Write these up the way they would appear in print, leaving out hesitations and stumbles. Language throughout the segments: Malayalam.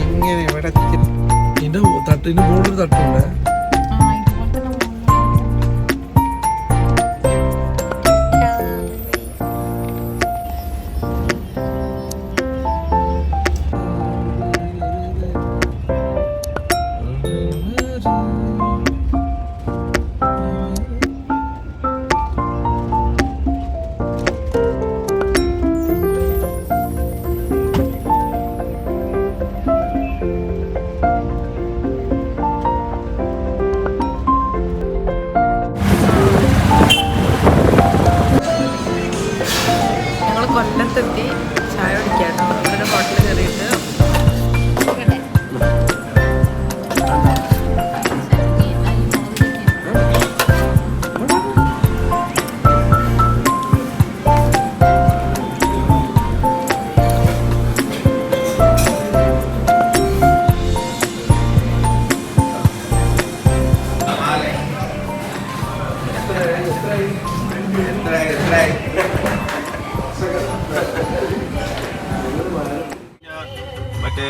ഇങ്ങനെ ഇവിടെ ഇതിന്റെ തട്ടിന്റെ മുകളിൽ തട്ടുണ്ട്. കൊല്ലത്തെത്തി ചായ കുടിക്കാട്ടോ. ഇവിടെ ഹോട്ടലിൽ കയറിയിട്ട് മറ്റേ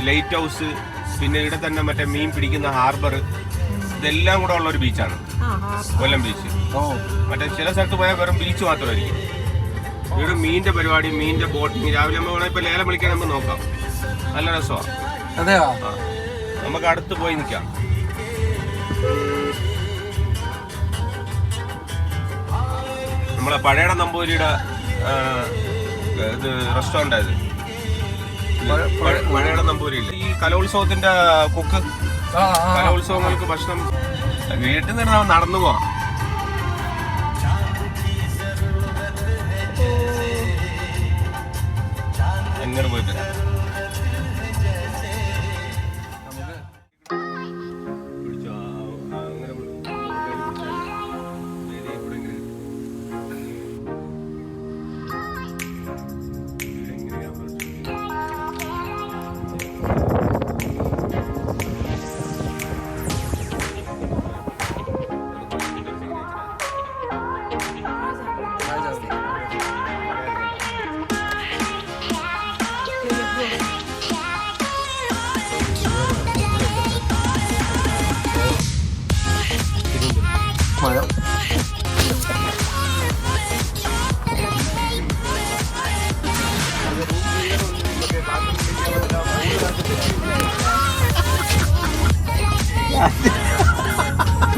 ലൈറ്റ് ഹൗസ്, പിന്നെ ഇവിടെ തന്നെ മറ്റേ മീൻ പിടിക്കുന്ന ഹാർബർ, ഇതെല്ലാം കൂടെ ഉള്ള ഒരു ബീച്ചാണ് കൊല്ലം ബീച്ച്. മറ്റേ ചില സ്ഥലത്ത് പോയാൽ വെറും ബീച്ച് മാത്രമായിരിക്കും. ഇവിടെ മീനിന്റെ പരിപാടി, മീനിന്റെ ബോട്ടിങ്, രാവിലെ നമ്മൾ ഇപ്പൊ ലേലം വിളിക്കാൻ നമുക്ക് നോക്കാം. നല്ല രസമാണ്. നമുക്ക് അടുത്ത് പോയി നിൽക്കാം. നമ്മളെ പഴയട നമ്പൂരിയുടെ ഇത് റെസ്റ്റോറൻ്റ് ആയത് പഴയട നമ്പൂരിയില്ല. ഈ കലോത്സവത്തിന്റെ കുക്ക്, കലോത്സവങ്ങൾക്ക് ഭക്ഷണം വീട്ടിൽ നിന്ന് നടന്നു പോവാം. എങ്ങനെ പോയിട്ട്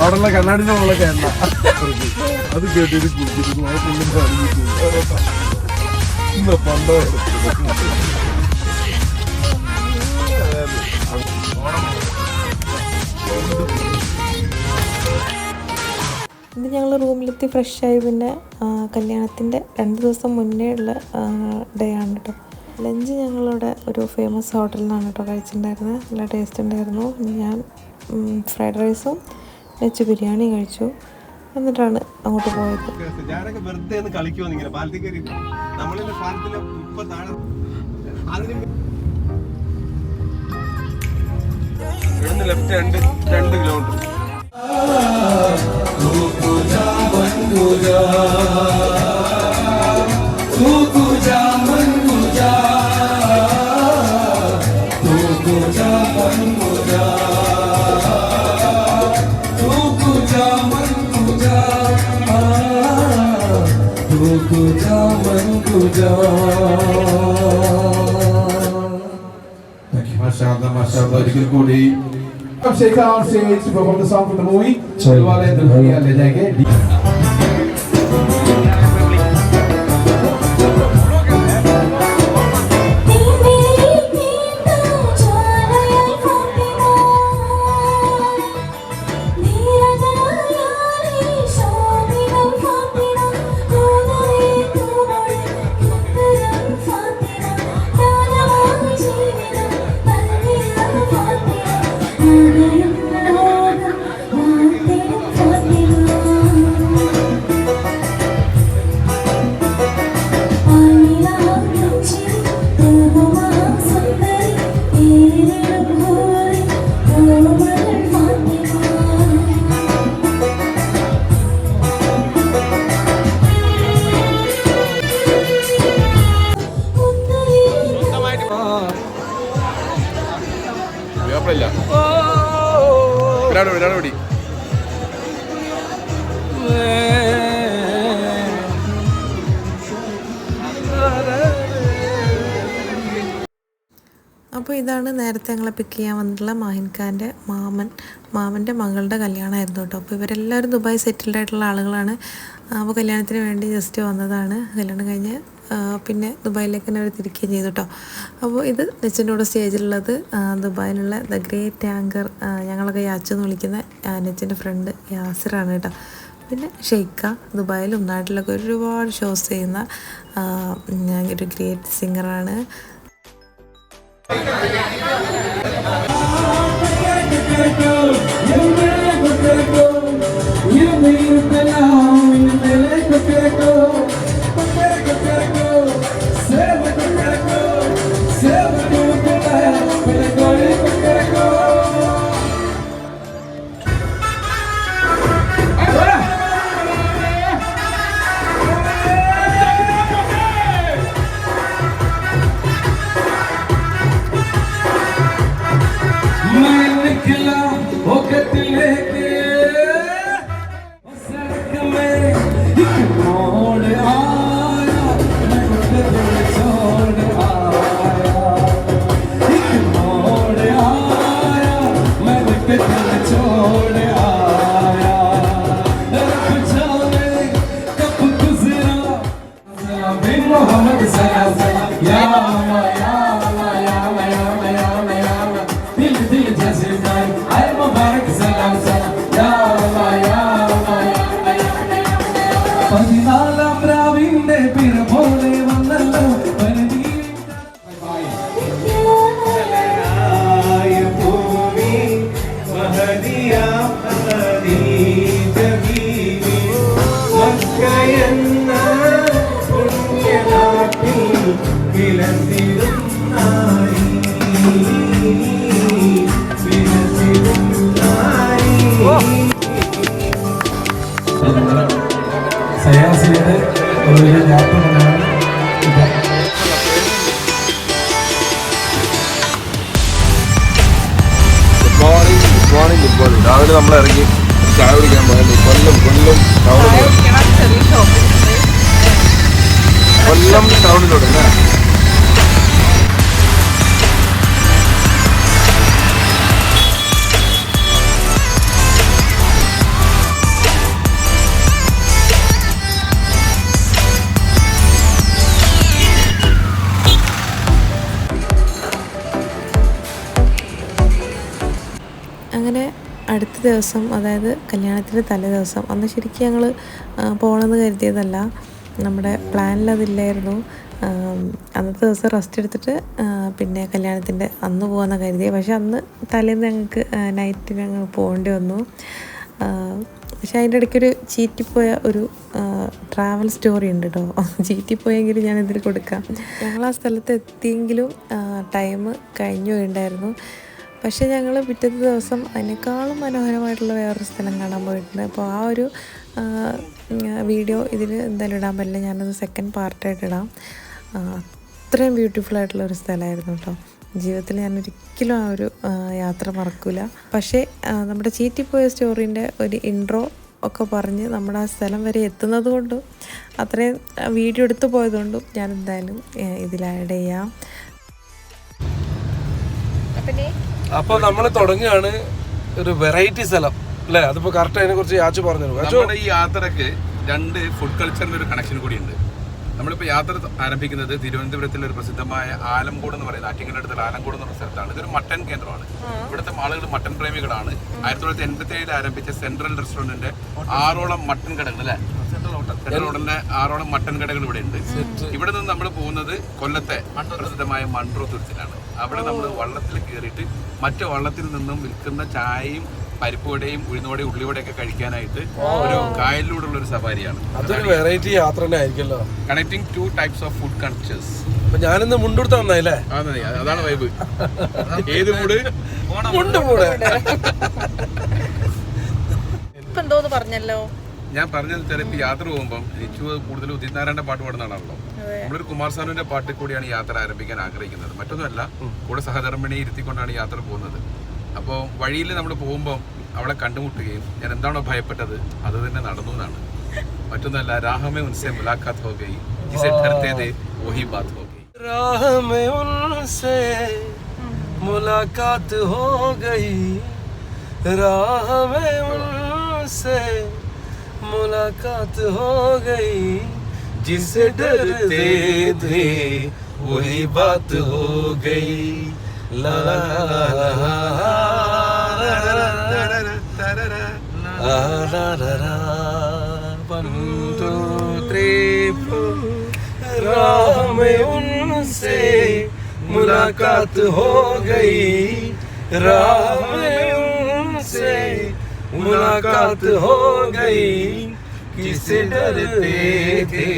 അവിടെയുള്ള കണ്ണാടിന്റെ മുകളൊക്കെ എണ്ണ അത് കേട്ടിട്ട് കുടിച്ചിട്ട് പണ്ടോ. ഇത് ഞങ്ങൾ റൂമിലെത്തി ഫ്രഷായി. പിന്നെ കല്യാണത്തിൻ്റെ 2 ദിവസം മുന്നേ ഉള്ള ഡേ ആണ് കേട്ടോ. ലഞ്ച് ഞങ്ങളിവിടെ ഒരു ഫേമസ് ഹോട്ടലിൽ നിന്നാണ് കേട്ടോ കഴിച്ചിട്ടുണ്ടായിരുന്നത്. നല്ല ടേസ്റ്റ് ഉണ്ടായിരുന്നു. ഞാൻ ഫ്രൈഡ് റൈസും വെച്ച് ബിരിയാണി കഴിച്ചു. എന്നിട്ടാണ് അങ്ങോട്ട് പോയത്. ഞാനൊക്കെ വെറുതെ ഒന്ന് കളിക്കുമോ ഇങ്ങനെ പാലത്തിൽ കയറി നമ്മളിന്ന് പാലത്തില് ഇപ്പൊ താഴെ ഇവിടുന്ന് ലെഫ്റ്റ് 2 കിലോമീറ്റർ. Mashallah, ഒരിക്കൽ കൂടി shake on stage to perform the song from the movie. Chilwale Dulhaniya Le Jayenge. കുഴപ്പമില്ല. ഒരാളോടി അപ്പോൾ ഇതാണ് നേരത്തെ ഞങ്ങളെ പിക്ക് ചെയ്യാൻ വന്നിട്ടുള്ള മാഹിൻ ഖാൻ്റെ മാമൻ്റെ മകളുടെ കല്യാണമായിരുന്നു കേട്ടോ. അപ്പോൾ ഇവരെല്ലാവരും ദുബായ് സെറ്റിൽഡ് ആയിട്ടുള്ള ആളുകളാണ്. അപ്പോൾ കല്യാണത്തിന് വേണ്ടി ജസ്റ്റ് വന്നതാണ്. കല്യാണം കഴിഞ്ഞ് പിന്നെ ദുബായിലേക്ക് തന്നെ അവർ തിരിക്കുകയും ചെയ്തു കേട്ടോ. അപ്പോൾ ഇത് നെച്ചിൻ്റെ കൂടെ സ്റ്റേജിലുള്ളത് ദുബായിലുള്ള ദ ഗ്രേറ്റ് ആങ്കർ, ഞങ്ങളൊക്കെ യാച്ചു എന്ന് വിളിക്കുന്ന നെച്ചിൻ്റെ ഫ്രണ്ട് യാസിറാണ് കേട്ടോ. പിന്നെ ഷെയ്ക്ക, ദുബായിലും നാട്ടിലൊക്കെ ഒരുപാട് ഷോസ് ചെയ്യുന്ന ഒരു ഗ്രേറ്റ് സിംഗറാണ്. സയാസിയുടെ ഒരു യാത്ര തന്നെയാണ് ഇത്. രാവിലെ നമ്മൾ ഇറങ്ങി ചായ കുടിക്കാൻ പോയത് കൊല്ലം ടൗണിലോട്ട് അല്ലേ. അങ്ങനെ അടുത്ത ദിവസം, അതായത് കല്യാണത്തിൻ്റെ തലേ ദിവസം, അന്ന് ശരിക്കും ഞങ്ങൾ പോകണമെന്ന് കരുതിയതല്ല, നമ്മുടെ പ്ലാനിൽ അതില്ലായിരുന്നു. അന്നത്തെ ദിവസം റെസ്റ്റ് എടുത്തിട്ട് പിന്നെ കല്യാണത്തിൻ്റെ അന്ന് പോകാമെന്ന് കരുതിയത്. പക്ഷെ അന്ന് തലേന്ന് ഞങ്ങൾക്ക് നൈറ്റിന് ഞങ്ങൾ പോകേണ്ടി വന്നു. പക്ഷെ അതിൻ്റെ ഇടയ്ക്കൊരു ചീറ്റിപ്പോയ ഒരു ട്രാവൽ സ്റ്റോറി ഉണ്ട് കേട്ടോ. ചീറ്റിപ്പോയെങ്കിലും ഞാനിതിൽ കൊടുക്കാം. ഞങ്ങൾ ആ സ്ഥലത്ത് എത്തിയെങ്കിലും ടൈം കഴിഞ്ഞു പോയിട്ടുണ്ടായിരുന്നു. പക്ഷേ ഞങ്ങൾ പിറ്റത്തെ ദിവസം അതിനേക്കാളും മനോഹരമായിട്ടുള്ള വേറൊരു സ്ഥലം കാണാൻ പോയിട്ടുണ്ട്. അപ്പോൾ ആ ഒരു വീഡിയോ ഇതിൽ എന്തായാലും ഇടാൻ പറ്റില്ല, ഞാനത് സെക്കൻഡ് പാർട്ടായിട്ട് ഇടാം. അത്രയും ബ്യൂട്ടിഫുൾ ആയിട്ടുള്ള ഒരു സ്ഥലമായിരുന്നു കേട്ടോ. ജീവിതത്തിൽ ഞാൻ ഒരിക്കലും ആ ഒരു യാത്ര മറക്കില്ല. പക്ഷേ നമ്മുടെ ചീറ്റിപ്പോയ സ്റ്റോറീൻ്റെ ഒരു ഇൻട്രോ ഒക്കെ പറഞ്ഞ് നമ്മുടെ ആ സ്ഥലം വരെ എത്തുന്നത് കൊണ്ടും അത്രയും വീഡിയോ എടുത്തു പോയതുകൊണ്ടും ഞാൻ എന്തായാലും ഇതിൽ ആഡ് ചെയ്യാം. അപ്പോൾ നമ്മൾ തുടങ്ങുകയാണ് ഒരു വെറൈറ്റി സ്ഥലം അല്ലേ? അതിപ്പോൾ കറക്റ്റ് അതിനെ കുറിച്ച് യാച്ചു പറഞ്ഞു. നമ്മുടെ ഈ യാത്രക്ക് രണ്ട് ഫുഡ് കൾച്ചറിന്റെ ഒരു കണക്ഷൻ കൂടി ഉണ്ട്. നമ്മളിപ്പോൾ യാത്ര ആരംഭിക്കുന്നത് തിരുവനന്തപുരത്തിലെ ഒരു പ്രസിദ്ധമായ ആലംകോട് എന്ന് പറയുന്നത്, ആറ്റിങ്ങലിന്റെ അടുത്തുള്ള ആലംകോട് എന്ന് പറയുന്ന സ്ഥലത്താണ്. ഇതൊരു മട്ടൻ കേന്ദ്രമാണ്. ഇവിടുത്തെ ആളുകൾ മട്ടൻ പ്രേമികളാണ്. 1987 ആരംഭിച്ച സെൻട്രൽ റെസ്റ്റോറന്റിന്റെ 6ഓളം മട്ടൻ കടകൾ അല്ലെ, സെൻട്രൽ ഹോട്ടലിന്റെ 6ഓളം മട്ടൻ കടകൾ ഇവിടെ ഉണ്ട്. ഇവിടെ നിന്ന് നമ്മൾ പോകുന്നത് കൊല്ലത്തെ പ്രസിദ്ധമായ മൺട്രോ തുരുത്തിലാണ്. അവിടെ നമ്മൾ വള്ളത്തിൽ കയറിയിട്ട് മറ്റു വള്ളത്തിൽ നിന്നും വിൽക്കുന്ന ചായയും പരിപ്പുവടയും ഉഴുന്നുവടയും ഉള്ളിവടയൊക്കെ കഴിക്കാനായിട്ട് ഒരു കായലിലൂടെയുള്ള ഒരു സഫാരിയാണ്. അതൊരു വെറൈറ്റി യാത്ര തന്നെ ആയിരിക്കുമല്ലോ. Connecting 2 types of food cultures. അപ്പൊ ഞാനിന്ന് മുണ്ടെടുത്ത് നന്നായില്ലേ? അതാണ് വൈബ്. ഏത് മൂട്? മുണ്ട് മൂട്. ഇപ്പൊ എന്തോന്ന് പറഞ്ഞല്ലോ. ഞാൻ പറഞ്ഞത് ചിലപ്പോൾ യാത്ര പോകുമ്പോൾ എനിക്ക് കൂടുതൽ ഉദിത് നാരായണന്റെ പാട്ട് പാടുന്നതാണല്ലോ. നമ്മളൊരു കുമാർ സാനുവിന്റെ പാട്ടിൽ കൂടിയാണ് യാത്ര ആരംഭിക്കാൻ ആഗ്രഹിക്കുന്നത്. മറ്റൊന്നുമല്ല, കൂടെ സഹധർമ്മിണിയെ ഇരുത്തിക്കൊണ്ടാണ് യാത്ര പോകുന്നത്. അപ്പോൾ വഴിയിൽ നമ്മൾ പോകുമ്പോൾ അവളെ കണ്ടുമുട്ടുകയും ഞാൻ എന്താണോ ഭയപ്പെട്ടത് അത് തന്നെ നടന്നു എന്നാണ്. മറ്റൊന്നല്ല, രാഹമേ ഉൻസെ മുലാഖാത്ത് ഹോ ഗയി ജിസെ ഡർതേ थे वही बात हो गई. राह में उनसे मुलाकात हो गई, राह में उनसे मुलाकात हो गई, जिसे डरते थे वही बात हो गई. ला ला ला ला. 1 2 3 4. राह में उनसे मुलाकात हो गई, राह में उनसे मुलाकात हो गई, किसे डरते थे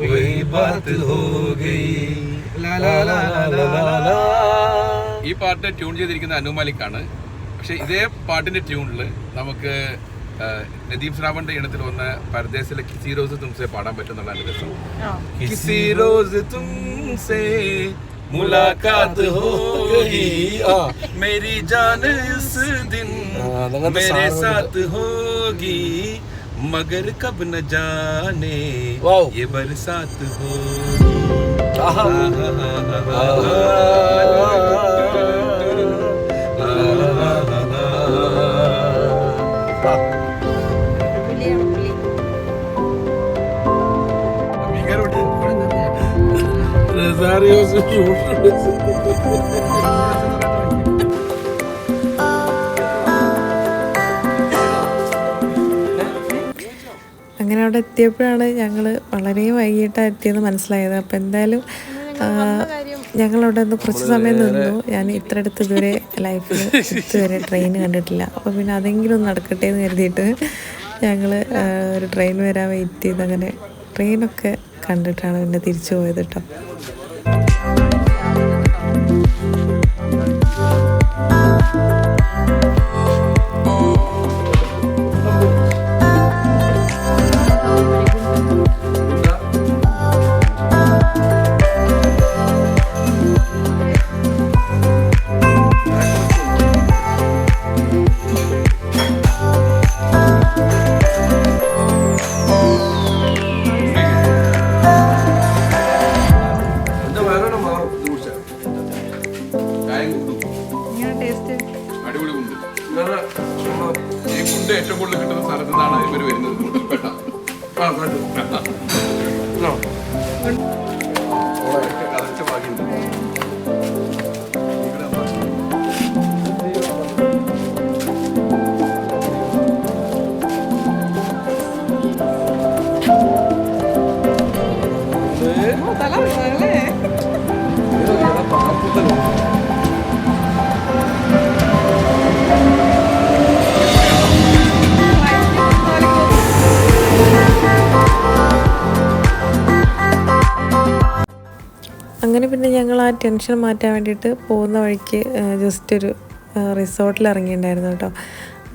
वही बात हो गई. ला ला ला ला ला. ഈ പാട്ട് ട്യൂൺ ചെയ്തിരിക്കുന്ന അനു മാലിക്കാണ്. പക്ഷെ ഇതേ പാട്ടിന്റെ ട്യൂണിൽ നമുക്ക് നദീം ശ്രാവണിന്റെ ഇനത്തിൽ വന്ന പരദേശിലെ കിസി റോസ് തുംസെ പാടാൻ പറ്റുന്നുള്ളതാണ് രസം. किसी रोज तुमसे मुलाकात हो गई, मेरी जान इस दिन मेरे साथ होगी, मगर कब न जाने ये बरसात होगी. അങ്ങനെ അവിടെ എത്തിയപ്പോഴാണ് ഞങ്ങൾ വളരെ വൈകിട്ടാണ് എത്തിയെന്ന് മനസ്സിലായത്. അപ്പോൾ എന്തായാലും ഞങ്ങളവിടെ നിന്ന് കുറച്ച് സമയം നിന്നു. ഞാൻ ഇത്ര അടുത്ത് ഇതുവരെ ലൈഫിൽ ഇതുവരെ ട്രെയിൻ കണ്ടിട്ടില്ല. അപ്പോൾ പിന്നെ അതെങ്കിലും ഒന്ന് നടക്കട്ടെ എന്ന് കരുതിയിട്ട് ഞങ്ങൾ ഒരു ട്രെയിൻ വരാൻ വെയിറ്റ് ചെയ്ത് അങ്ങനെ ട്രെയിനൊക്കെ കണ്ടിട്ടാണ് പിന്നെ തിരിച്ചു പോയത് കേട്ടോ. അടിപൊളി ഉണ്ട്. ഈ ഫുഡ് ഏറ്റവും കൂടുതൽ കിട്ടുന്ന സ്ഥലത്തു നിന്നാണ് ഇവർ വരുന്നത്. കൂടുതൽപ്പെട്ട കറച്ച ഭാഗ്യമുണ്ട്. അങ്ങനെ പിന്നെ ഞങ്ങൾ ആ ടെൻഷൻ മാറ്റാൻ വേണ്ടിയിട്ട് പോകുന്ന വഴിക്ക് ജസ്റ്റ് ഒരു റിസോർട്ടിൽ ഇറങ്ങിയിട്ടുണ്ടായിരുന്നു കേട്ടോ.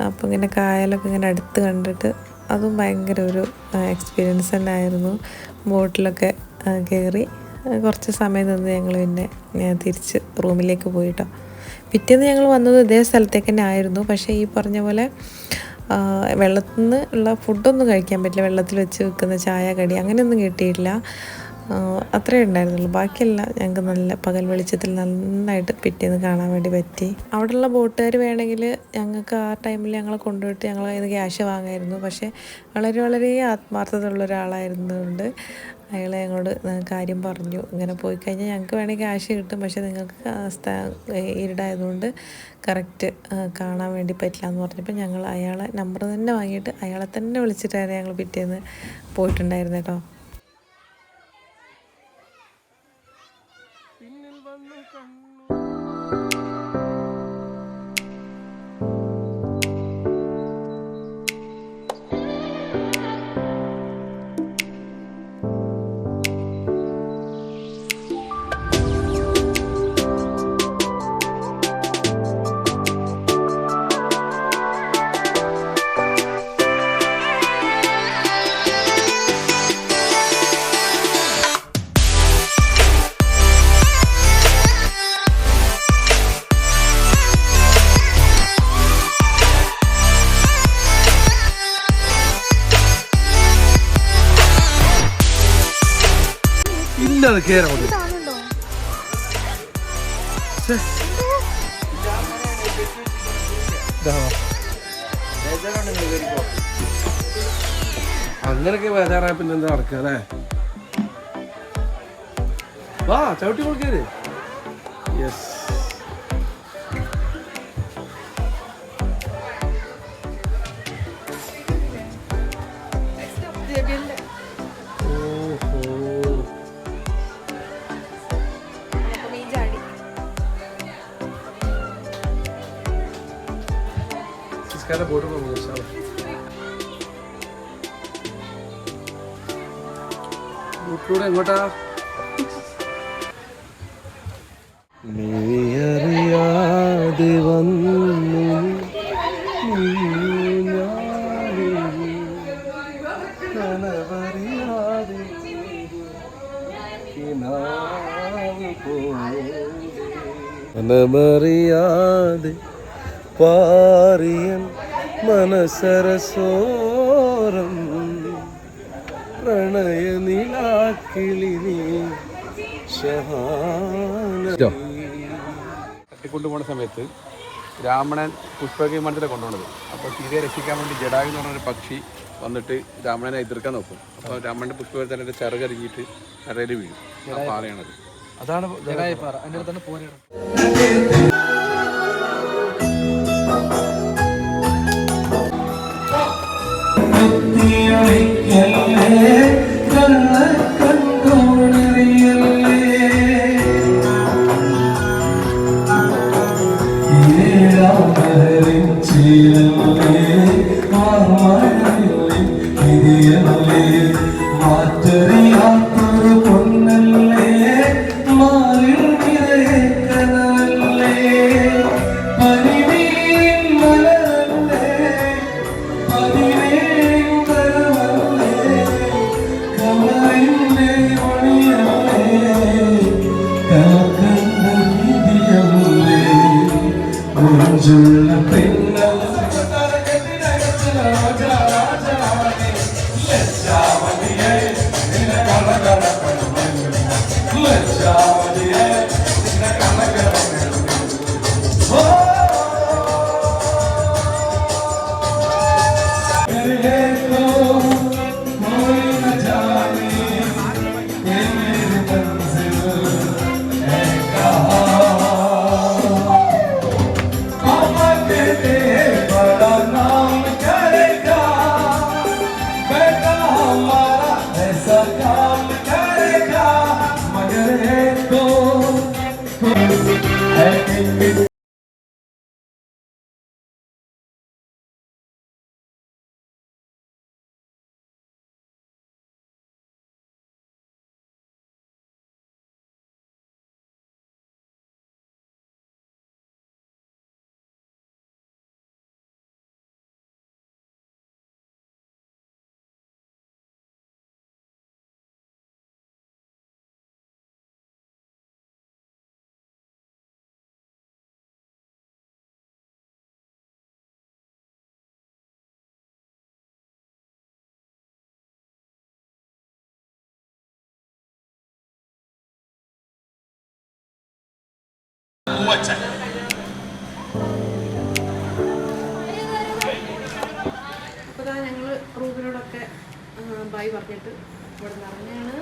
അപ്പോൾ ഇങ്ങനെ കായലൊക്കെ ഇങ്ങനെ അടുത്ത് കണ്ടിട്ട് അതും ഭയങ്കര ഒരു എക്സ്പീരിയൻസ് തന്നെ ആയിരുന്നു. ബോട്ടിലൊക്കെ കയറി കുറച്ച് സമയം നിന്ന് ഞങ്ങൾ പിന്നെ തിരിച്ച് റൂമിലേക്ക് പോയിട്ടോ. പിറ്റേന്ന് ഞങ്ങൾ വന്നത് ഇതേ സ്ഥലത്തേക്ക് തന്നെ ആയിരുന്നു. പക്ഷേ ഈ പറഞ്ഞ പോലെ വെള്ളത്തിൽ നിന്ന് ഉള്ള ഫുഡൊന്നും കഴിക്കാൻ പറ്റില്ല. വെള്ളത്തിൽ വെച്ച് വെക്കുന്ന ചായ കടി അങ്ങനെയൊന്നും കിട്ടിയിട്ടില്ല. അത്രേ ഉണ്ടായിരുന്നുള്ളൂ. ബാക്കിയെല്ലാം ഞങ്ങൾക്ക് നല്ല പകൽ വെളിച്ചത്തിൽ നന്നായിട്ട് പിറ്റേന്ന് കാണാൻ വേണ്ടി പറ്റി. അവിടെയുള്ള ബോട്ടുകാർ വേണമെങ്കിൽ ഞങ്ങൾക്ക് ആ ടൈമിൽ ഞങ്ങളെ കൊണ്ടുപോയിട്ട് ഞങ്ങൾ കയ്യിൽ നിന്ന് ക്യാഷ് വാങ്ങായിരുന്നു. പക്ഷേ വളരെ വളരെ ആത്മാർത്ഥത ഉള്ള ഒരാളായിരുന്നതുകൊണ്ട് അയാൾ ഞങ്ങളോട് കാര്യം പറഞ്ഞു, ഇങ്ങനെ പോയി കഴിഞ്ഞാൽ ഞങ്ങൾക്ക് വേണമെങ്കിൽ ക്യാഷ് കിട്ടും, പക്ഷേ നിങ്ങൾക്ക് ഇരുടായതുകൊണ്ട് കറക്റ്റ് കാണാൻ വേണ്ടി പറ്റില്ല എന്ന് പറഞ്ഞപ്പോൾ ഞങ്ങൾ അയാളെ നമ്പർ തന്നെ വാങ്ങിയിട്ട് അയാളെ തന്നെ വിളിച്ചിട്ടായിരുന്നു ഞങ്ങൾ പിറ്റേന്ന് പോയിട്ടുണ്ടായിരുന്നു കേട്ടോ. ഇതാണ് കേരളം. അങ്ങനൊക്കെ ബേജാറായ പിന്നെ എന്താ നടക്കുക അല്ലേ? വാ ചവിട്ടി കൊടുക്കരുത്. യെസ്, ബോട്ട് ബോട്ടിലൂടെ എങ്ങോട്ടാ? അറിയാതെ വന്നു കനവറിയാതെ മനമറിയാതെ പാറിയൻ മനസരസോരം പ്രണയ നിലാക്കിളി തട്ടിക്കൊണ്ടുപോകുന്ന സമയത്ത് രാവണൻ പുഷ്പവിമാനത്തിലാണ് കൊണ്ടുപോകുന്നത്. അപ്പോൾ സീതയെ രക്ഷിക്കാൻ വേണ്ടി ജഡായു എന്ന് പറഞ്ഞൊരു പക്ഷി വന്നിട്ട് രാവണനെ എതിർക്കാൻ നോക്കും. അപ്പോൾ രാവണൻ്റെ പുഷ്പവിമാനത്തിൻ്റെ ചിറകരിഞ്ഞിട്ട് കരയിൽ വീഴും. ആ പാറയാണത്. അതാണ് ജഡായുപ്പാറ. അതിൻ്റെ അടുത്താണ് പോരാണ്. അപ്പോൾ ഞങ്ങൾ റൂബിനോടൊക്കെ ബൈ പറഞ്ഞിട്ട് ഇവിടെ നിറഞ്ഞാണ്.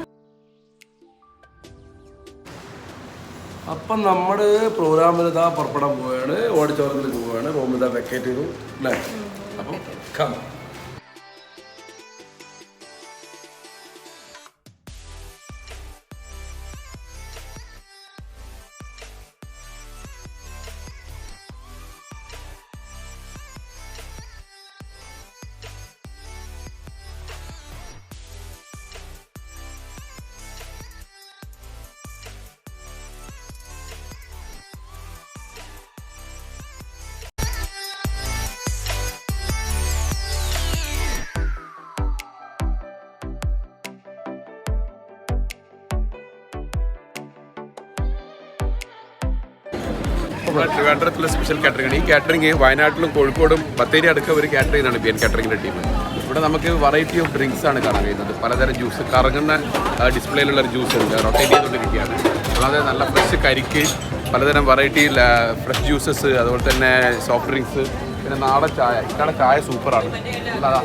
അപ്പം നമ്മൾ പ്രോഗ്രാമിൽ ഇതാ പുറപ്പെടാൻ പോവുകയാണ്. ഓഡിറ്റോറിയത്തിലേക്ക് പോവുകയാണ്. റൂമിൽ ഇതാ വെക്കേറ്റ് ചെയ്തു അല്ലേ? അപ്പം കം. ട്രിവാൻഡ്രത്തിലെ സ്പെഷ്യൽ കാറ്ററിംഗ് ആണ്. ഈ കാറ്ററിംഗ് വയനാട്ടിലും കോഴിക്കോടും ബത്തേരി അടക്കം ഒരു കാറ്ററിംഗ് ആണ് BN കാറ്ററിംഗിൻ്റെ ടീം. ഇവിടെ നമുക്ക് വെറൈറ്റി ഓഫ് ഡ്രിങ്ക്സ് ആണ് കാണാൻ കഴിയുന്നത്. പലതരം ജ്യൂസ്, കറങ്ങുന്ന ഡിസ്പ്ലേയിലുള്ള ഒരു ജ്യൂസ് ഉണ്ട്, റൊട്ടേറ്റ് ചെയ്തുകൊണ്ടിരിക്കുകയാണ്. വളരെ നല്ല ഫ്രഷ് കരിക്ക്, പലതരം വെറൈറ്റി ഫ്രഷ് ജ്യൂസസ്, അതുപോലെ തന്നെ സോഫ്റ്റ് ഡ്രിങ്ക്സ്, പിന്നെ നാടൻ ചായ. ഇക്കാടെ ചായ സൂപ്പറാണ്.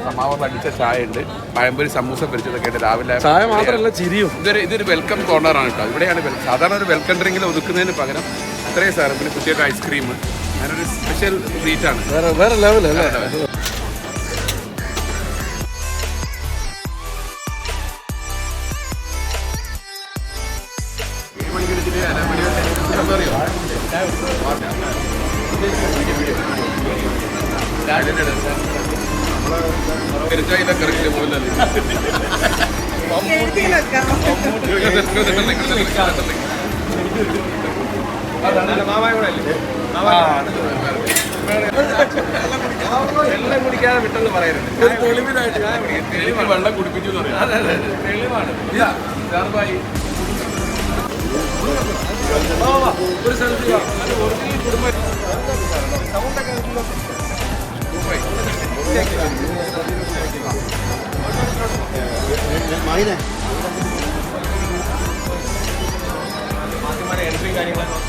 സമാവറിൽ അടിച്ച ചായ ഉണ്ട്, പഴംപൊരി, സമൂസ പൊരിച്ചതൊക്കെ ഉണ്ട് രാവിലെ. ചായ മാത്രമല്ല ചിരിയും. ഇതൊരു വെൽക്കം കോർണറാണ് കേട്ടോ. ഇവിടെയാണ് സാധാരണ ഒരു വെൽക്കം ഡ്രിങ്കിൽ ഒതുക്കുന്നതിന് പകരം ഇത്രയും സാധനം, പിന്നെ കുട്ടിയൊക്കെ ഐസ്ക്രീം, അങ്ങനൊരു സ്പെഷ്യൽ ട്രീറ്റാണ്. വേറെ ലെവലല്ലേ? വെള്ളം കുടിക്കാതെ വിട്ടെന്ന് പറയരുത്. വെള്ളം കുടിപ്പിച്ചു തെളിവാണ്. ഒരു സ്ഥലത്ത് കുടുംബം എൻട്രി കാര്യങ്ങളൊക്കെ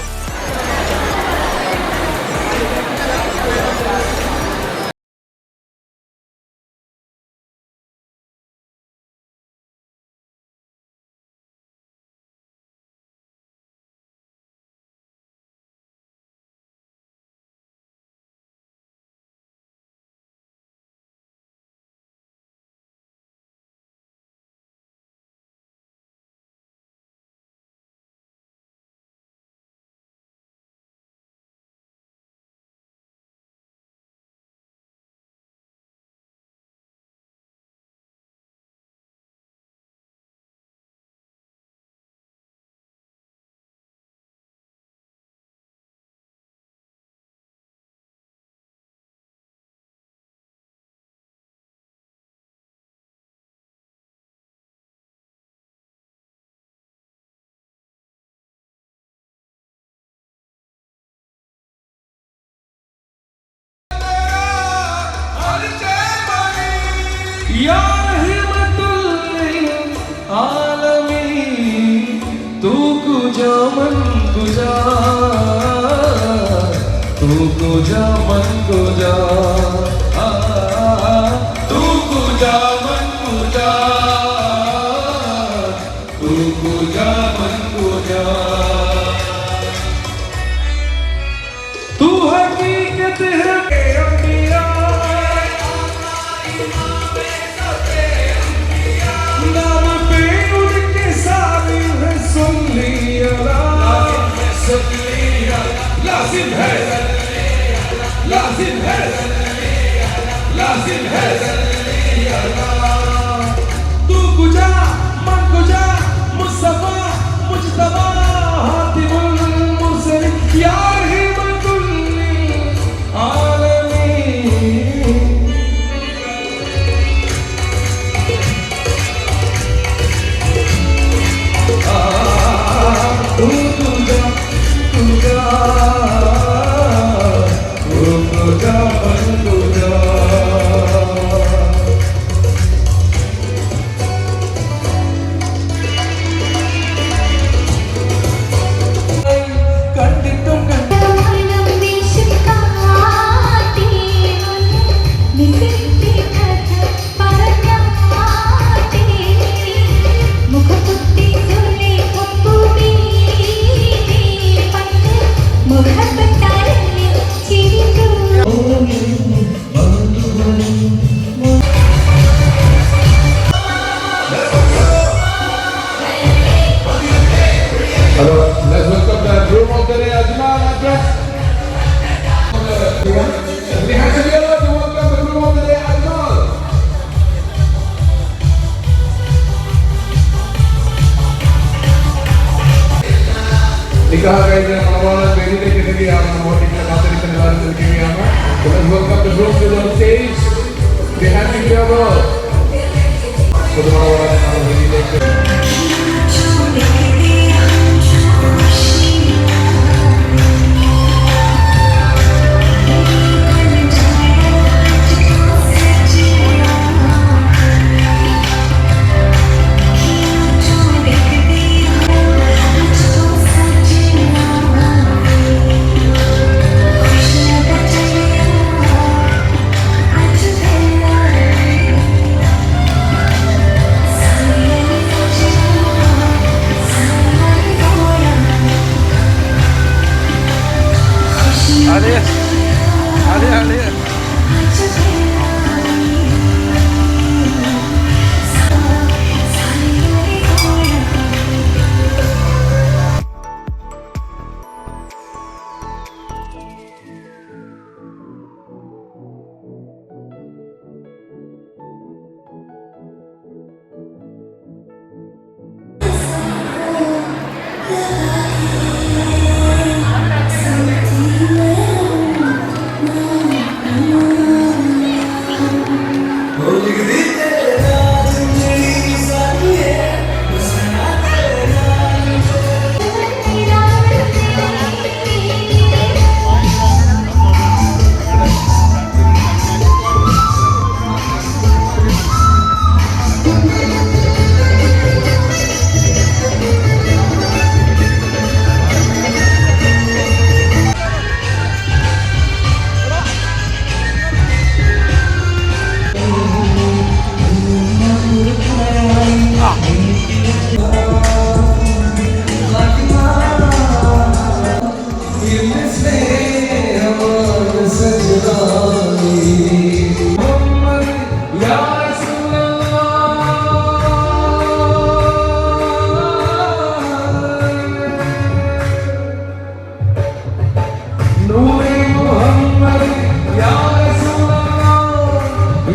അളിയ അളിയ അളിയ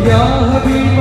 Ya Habib